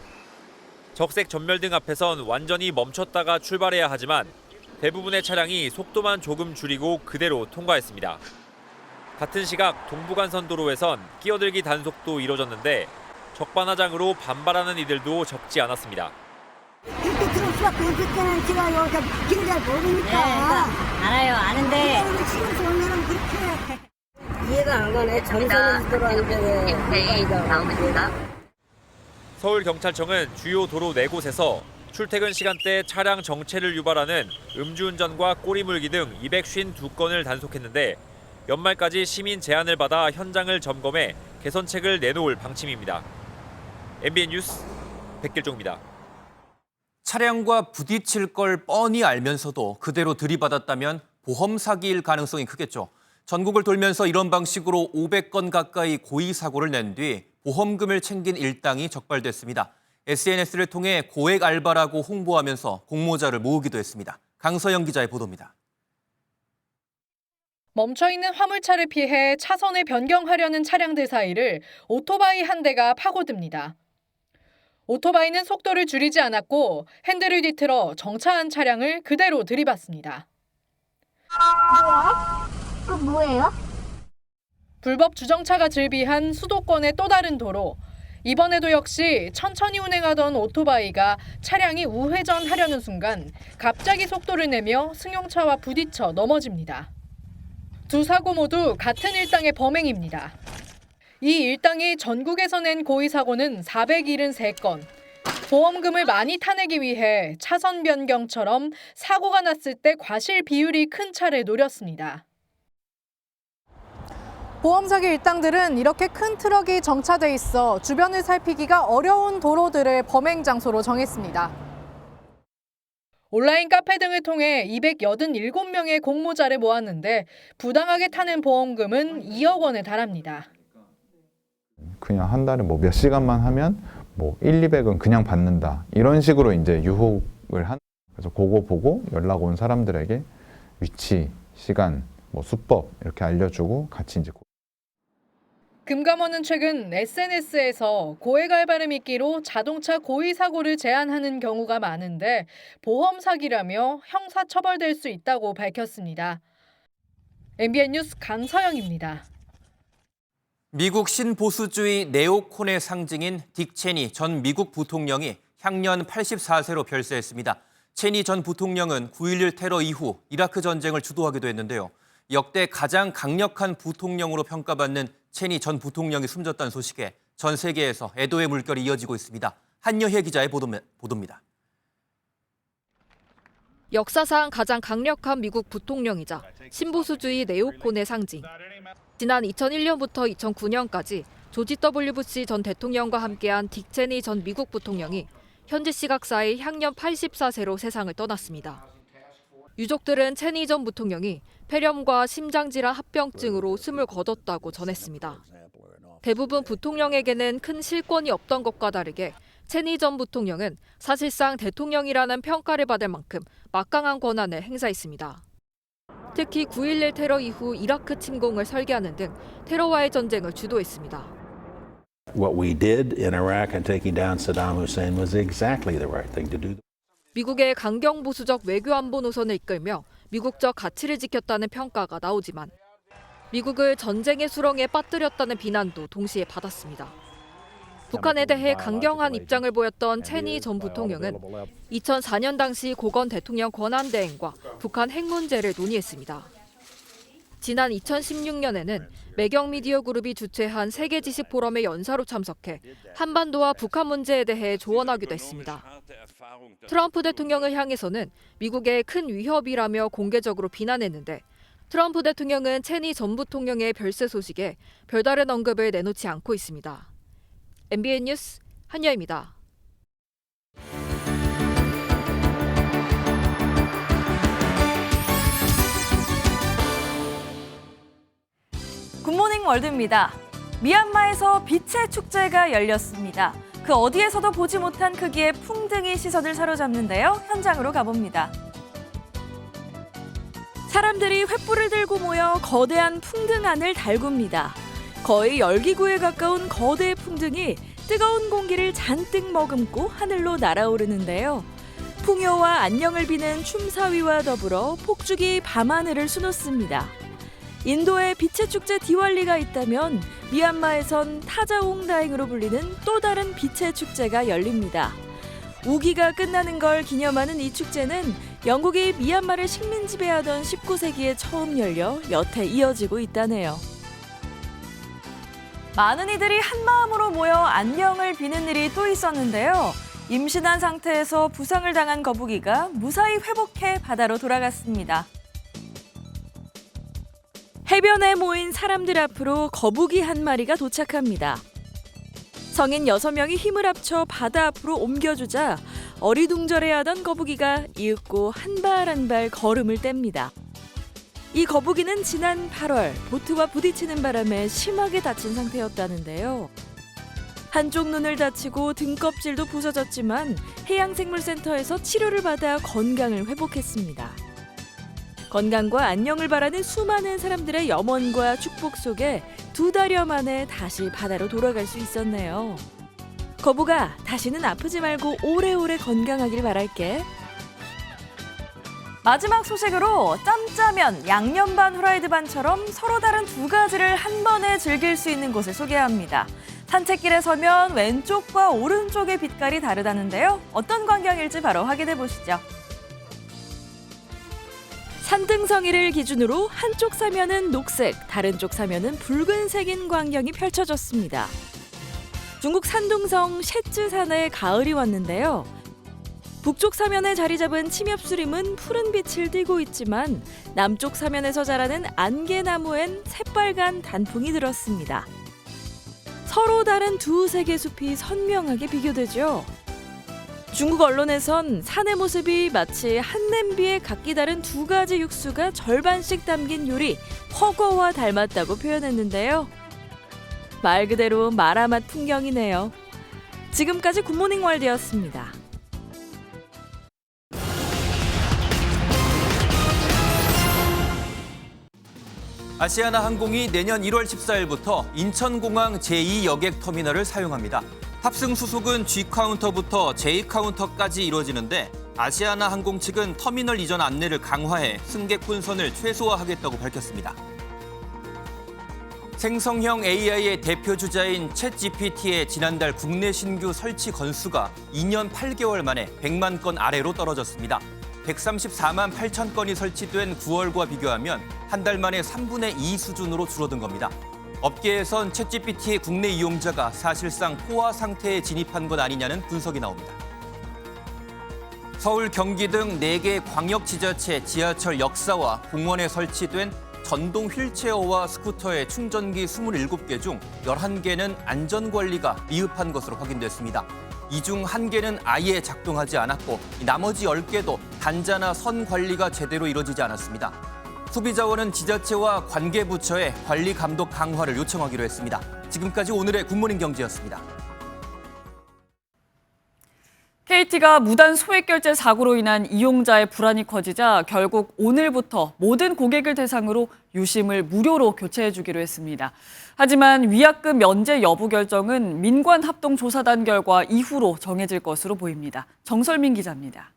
적색 전멸등 앞에선 완전히 멈췄다가 출발해야 하지만 대부분의 차량이 속도만 조금 줄이고 그대로 통과했습니다. 같은 시각 동부간선도로에선 끼어들기 단속도 이뤄졌는데 적반하장으로 반발하는 이들도 적지 않았습니다. 그때 들을 수밖에 없었잖아요. 제가 여기서 길을 잘 모르니까. 알아요. 아는데. 지금 오늘은 그렇게. 이해가 안 가네. 정선에서 들어왔는데. 서울경찰청은 주요 도로 4곳에서 출퇴근 시간대 차량 정체를 유발하는 음주운전과 꼬리물기 등 252건을 단속했는데 연말까지 시민 제안을 받아 현장을 점검해 개선책을 내놓을 방침입니다. MBN 뉴스 백길종입니다. 차량과 부딪힐 걸 뻔히 알면서도 그대로 들이받았다면 보험 사기일 가능성이 크겠죠. 전국을 돌면서 이런 방식으로 500건 가까이 고의 사고를 낸 뒤 보험금을 챙긴 일당이 적발됐습니다. SNS를 통해 고액 알바라고 홍보하면서 공모자를 모으기도 했습니다. 강서영 기자의 보도입니다. 멈춰있는 화물차를 피해 차선을 변경하려는 차량들 사이를 오토바이 한 대가 파고듭니다. 오토바이는 속도를 줄이지 않았고 핸들을 뒤틀어 정차한 차량을 그대로 들이받습니다. 그 뭐예요? 불법 주정차가 즐비한 수도권의 또 다른 도로. 이번에도 역시 천천히 운행하던 오토바이가 차량이 우회전하려는 순간 갑자기 속도를 내며 승용차와 부딪혀 넘어집니다. 두 사고 모두 같은 일당의 범행입니다. 이 일당이 전국에서 낸 고의 사고는 473건. 보험금을 많이 타내기 위해 차선 변경처럼 사고가 났을 때 과실 비율이 큰 차를 노렸습니다. 보험 사기 일당들은 이렇게 큰 트럭이 정차돼 있어 주변을 살피기가 어려운 도로들을 범행 장소로 정했습니다. 온라인 카페 등을 통해 287명의 공모자를 모았는데 부당하게 타는 보험금은 2억 원에 달합니다. 그냥 한 달에 뭐 몇 시간만 하면 뭐 1, 200은 그냥 받는다. 이런 식으로 이제 유혹을 한. 그래서 그거 보고 연락 온 사람들에게 위치, 시간, 뭐 수법 이렇게 알려주고 같이 이제. 금감원은 최근 SNS에서 고액 알바를 미끼로 자동차 고의 사고를 제한하는 경우가 많은데 보험 사기라며 형사 처벌될 수 있다고 밝혔습니다. MBN 뉴스 강서영입니다. 미국 신보수주의 네오콘의 상징인 딕 체니 전 미국 부통령이 향년 84세로 별세했습니다. 체니 전 부통령은 9.11 테러 이후 이라크 전쟁을 주도하기도 했는데요. 역대 가장 강력한 부통령으로 평가받는 체니 전 부통령이 숨졌다는 소식에 전 세계에서 애도의 물결이 이어지고 있습니다. 한여혜 기자의 보도입니다. 역사상 가장 강력한 미국 부통령이자 신보수주의 네오콘의 상징. 지난 2001년부터 2009년까지 조지 W. 부시 전 대통령과 함께한 딕 체니 전 미국 부통령이 현지 시각사의 향년 84세로 세상을 떠났습니다. 유족들은 체니 전 부통령이 폐렴과 심장질환 합병증으로 숨을 거뒀다고 전했습니다. 대부분 부통령에게는 큰 실권이 없던 것과 다르게 체니 전 부통령은 사실상 대통령이라는 평가를 받을 만큼 막강한 권한을 행사했습니다. 특히 9.11 테러 이후 이라크 침공을 설계하는 등 테러와의 전쟁을 주도했습니다. What we did in Iraq and taking down Saddam Hussein was exactly the right thing to do. 미국의 강경 보수적 외교 안보 노선을 이끌며 미국적 가치를 지켰다는 평가가 나오지만 미국을 전쟁의 수렁에 빠뜨렸다는 비난도 동시에 받았습니다. 북한에 대해 강경한 입장을 보였던 체니 전 부통령은 2004년 당시 고건 대통령 권한대행과 북한 핵 문제를 논의했습니다. 지난 2016년에는 매경미디어 그룹이 주최한 세계 지식 포럼의 연사로 참석해 한반도와 북한 문제에 대해 조언하기도 했습니다. 트럼프 대통령을 향해서는 미국의 큰 위협이라며 공개적으로 비난했는데 트럼프 대통령은 체니 전 부통령의 별세 소식에 별다른 언급을 내놓지 않고 있습니다. MBN 뉴스 한여입니다. 굿모닝 월드입니다. 미얀마에서 빛의 축제가 열렸습니다. 그 어디에서도 보지 못한 크기의 풍등이 시선을 사로잡는데요. 현장으로 가봅니다. 사람들이 횃불을 들고 모여 거대한 풍등안을 달굽니다. 거의 열기구에 가까운 거대 풍등이 뜨거운 공기를 잔뜩 머금고 하늘로 날아오르는데요. 풍요와 안녕을 비는 춤사위와 더불어 폭죽이 밤하늘을 수놓습니다. 인도의 빛의 축제 디왈리가 있다면 미얀마에선 타자옹다잉으로 불리는 또 다른 빛의 축제가 열립니다. 우기가 끝나는 걸 기념하는 이 축제는 영국이 미얀마를 식민 지배하던 19세기에 처음 열려 여태 이어지고 있다네요. 많은 이들이 한마음으로 모여 안녕을 비는 일이 또 있었는데요. 임신한 상태에서 부상을 당한 거북이가 무사히 회복해 바다로 돌아갔습니다. 해변에 모인 사람들 앞으로 거북이 한 마리가 도착합니다. 성인 6명이 힘을 합쳐 바다 앞으로 옮겨주자 어리둥절해하던 거북이가 이윽고 한 발 한 발 걸음을 뗍니다. 이 거북이는 지난 8월 보트와 부딪히는 바람에 심하게 다친 상태였다는데요. 한쪽 눈을 다치고 등껍질도 부서졌지만 해양생물센터에서 치료를 받아 건강을 회복했습니다. 건강과 안녕을 바라는 수많은 사람들의 염원과 축복 속에 2달여 만에 다시 바다로 돌아갈 수 있었네요. 거북아, 다시는 아프지 말고 오래오래 건강하길 바랄게. 마지막 소식으로 짬짜면, 양념반, 후라이드 반처럼 서로 다른 두 가지를 한 번에 즐길 수 있는 곳을 소개합니다. 산책길에 서면 왼쪽과 오른쪽의 빛깔이 다르다는데요. 어떤 광경일지 바로 확인해 보시죠. 산등성이를 기준으로 한쪽 사면은 녹색, 다른 쪽 사면은 붉은색인 광경이 펼쳐졌습니다. 중국 산둥성 셰쯔산에 가을이 왔는데요. 북쪽 사면에 자리 잡은 침엽수림은 푸른 빛을 띠고 있지만 남쪽 사면에서 자라는 안개나무엔 새빨간 단풍이 들었습니다. 서로 다른 두 색의 숲이 선명하게 비교되죠. 중국 언론에선 산의 모습이 마치 한 냄비에 각기 다른 두 가지 육수가 절반씩 담긴 요리 허거와 닮았다고 표현했는데요. 말 그대로 마라맛 풍경이네요. 지금까지 굿모닝 월드였습니다. 아시아나 항공이 내년 1월 14일부터 인천공항 제2여객터미널을 사용합니다. 탑승 수속은 G카운터부터 J카운터까지 이루어지는데 아시아나 항공 측은 터미널 이전 안내를 강화해 승객 혼선을 최소화하겠다고 밝혔습니다. 생성형 AI의 대표 주자인 챗GPT의 지난달 국내 신규 설치 건수가 2년 8개월 만에 100만 건 아래로 떨어졌습니다. 134만 8천 건이 설치된 9월과 비교하면 한 달 만에 3분의 2 수준으로 줄어든 겁니다. 업계에선 챗GPT의 국내 이용자가 사실상 포화 상태에 진입한 것 아니냐는 분석이 나옵니다. 서울, 경기 등 4개 광역지자체 지하철 역사와 공원에 설치된 전동 휠체어와 스쿠터의 충전기 27개 중 11개는 안전관리가 미흡한 것으로 확인됐습니다. 이 중 1개는 아예 작동하지 않았고 나머지 10개도 단자나 선 관리가 제대로 이뤄지지 않았습니다. 소비자원은 지자체와 관계부처에 관리 감독 강화를 요청하기로 했습니다. 지금까지 오늘의 굿모닝 경제였습니다. KT가 무단 소액 결제 사고로 인한 이용자의 불안이 커지자 결국 오늘부터 모든 고객을 대상으로 유심을 무료로 교체해주기로 했습니다. 하지만 위약금 면제 여부 결정은 민관합동조사단 결과 이후로 정해질 것으로 보입니다. 정설민 기자입니다.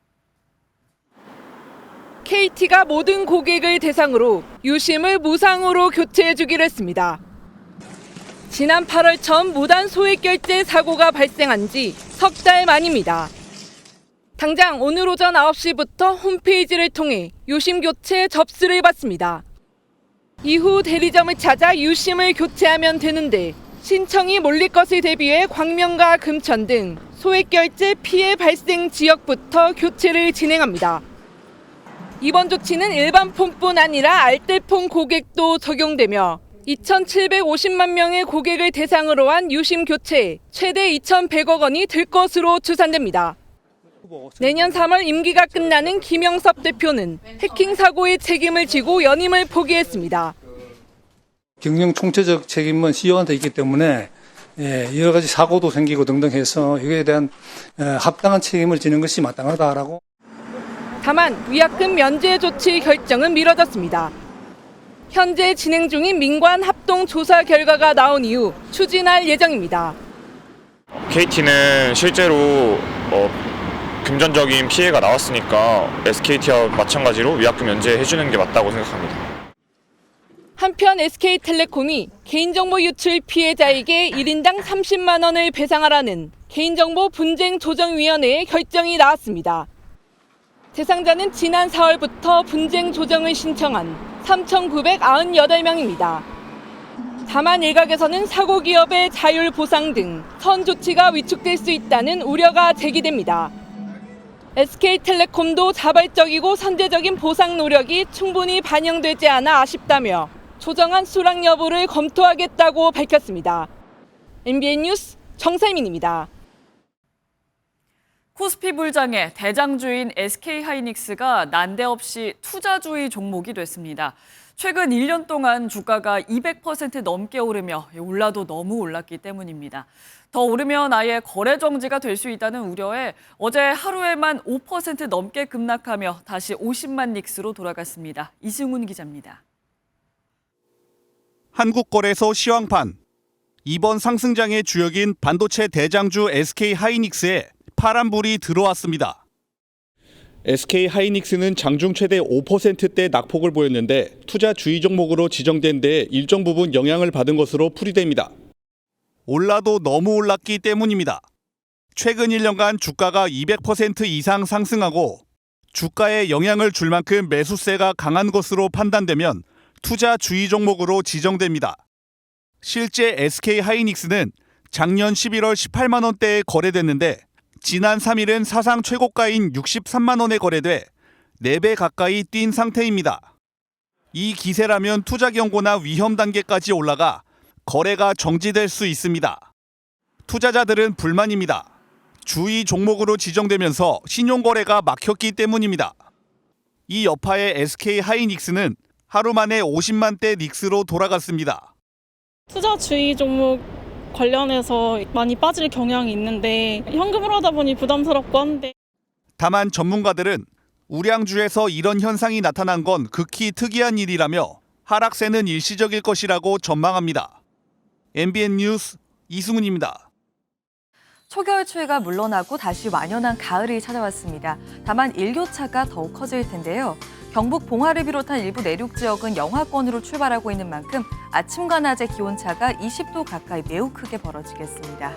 KT가 모든 고객을 대상으로 유심을 무상으로 교체해주기로 했습니다. 지난 8월 처음 무단 소액 결제 사고가 발생한 지 석 달 만입니다. 당장 오늘 오전 9시부터 홈페이지를 통해 유심 교체 접수를 받습니다. 이후 대리점을 찾아 유심을 교체하면 되는데 신청이 몰릴 것을 대비해 광명과 금천 등 소액 결제 피해 발생 지역부터 교체를 진행합니다. 이번 조치는 일반 폰뿐 아니라 알뜰폰 고객도 적용되며 2,750만 명의 고객을 대상으로 한 유심 교체에 최대 2,100억 원이 들 것으로 추산됩니다. 내년 3월 임기가 끝나는 김영섭 대표는 해킹 사고의 책임을 지고 연임을 포기했습니다. 경영 총체적 책임은 CEO한테 있기 때문에 여러 가지 사고도 생기고 등등 해서 이거에 대한 합당한 책임을 지는 것이 마땅하다라고. 다만 위약금 면제 조치 결정은 미뤄졌습니다. 현재 진행 중인 민관 합동 조사 결과가 나온 이후 추진할 예정입니다. KT는 실제로 금전적인 피해가 나왔으니까 SKT와 마찬가지로 위약금 면제해주는 게 맞다고 생각합니다. 한편 SK텔레콤이 개인정보 유출 피해자에게 1인당 30만 원을 배상하라는 개인정보 분쟁 조정위원회의 결정이 나왔습니다. 대상자는 지난 4월부터 분쟁 조정을 신청한 3,998명입니다. 다만 일각에서는 사고 기업의 자율 보상 등 선 조치가 위축될 수 있다는 우려가 제기됩니다. SK텔레콤도 자발적이고 선제적인 보상 노력이 충분히 반영되지 않아 아쉽다며 조정안 수락 여부를 검토하겠다고 밝혔습니다. MBN 뉴스 정세민입니다. 코스피 불장의 대장주인 SK하이닉스가 난데없이 투자주의 종목이 됐습니다. 최근 1년 동안 주가가 200% 넘게 오르며 올라도 너무 올랐기 때문입니다. 더 오르면 아예 거래 정지가 될 수 있다는 우려에 어제 하루에만 5% 넘게 급락하며 다시 50만 닉스로 돌아갔습니다. 이승훈 기자입니다. 한국거래소 시황판. 이번 상승장의 주역인 반도체 대장주 SK하이닉스에 파란불이 들어왔습니다. SK하이닉스는 장중 최대 5%대 낙폭을 보였는데 투자 주의 종목으로 지정된 데 일정 부분 영향을 받은 것으로 풀이됩니다. 올라도 너무 올랐기 때문입니다. 최근 1년간 주가가 200% 이상 상승하고 주가에 영향을 줄 만큼 매수세가 강한 것으로 판단되면 투자 주의 종목으로 지정됩니다. 실제 SK하이닉스는 작년 11월 18만 원대에 거래됐는데 지난 3일은 사상 최고가인 63만 원에 거래돼 4배 가까이 뛴 상태입니다. 이 기세라면 투자 경고나 위험 단계까지 올라가 거래가 정지될 수 있습니다. 투자자들은 불만입니다. 주의 종목으로 지정되면서 신용거래가 막혔기 때문입니다. 이 여파에 SK하이닉스는 하루 만에 50만 대 닉스로 돌아갔습니다. 투자 주의 종목 관련해서 많이 빠질 경향이 있는데 현금으로 하다 보니 부담스럽고 한데. 다만 전문가들은 우량주에서 이런 현상이 나타난 건 극히 특이한 일이라며 하락세는 일시적일 것이라고 전망합니다. MBN 뉴스 이승훈입니다. 초겨울 추위가 물러나고 다시 완연한 가을이 찾아왔습니다. 다만 일교차가 더욱 커질 텐데요. 경북 봉화를 비롯한 일부 내륙 지역은 영하권으로 출발하고 있는 만큼 아침과 낮의 기온차가 20도 가까이 매우 크게 벌어지겠습니다.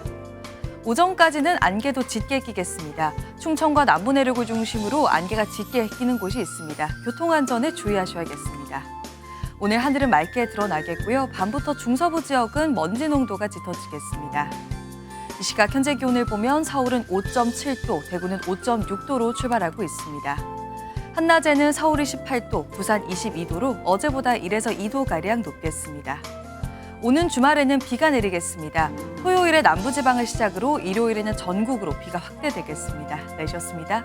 오전까지는 안개도 짙게 끼겠습니다. 충청과 남부 내륙을 중심으로 안개가 짙게 끼는 곳이 있습니다. 교통안전에 주의하셔야겠습니다. 오늘 하늘은 맑게 드러나겠고요. 밤부터 중서부 지역은 먼지 농도가 짙어지겠습니다. 이 시각 현재 기온을 보면 서울은 5.7도, 대구는 5.6도로 출발하고 있습니다. 한낮에는 서울이 18도, 부산 22도로 어제보다 1에서 2도가량 높겠습니다. 오는 주말에는 비가 내리겠습니다. 토요일에 남부지방을 시작으로 일요일에는 전국으로 비가 확대되겠습니다. 날씨였습니다.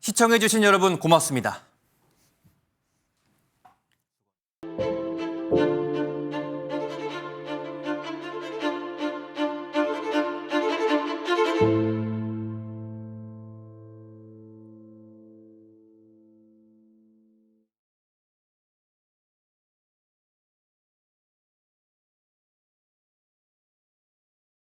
시청해주신 여러분 고맙습니다.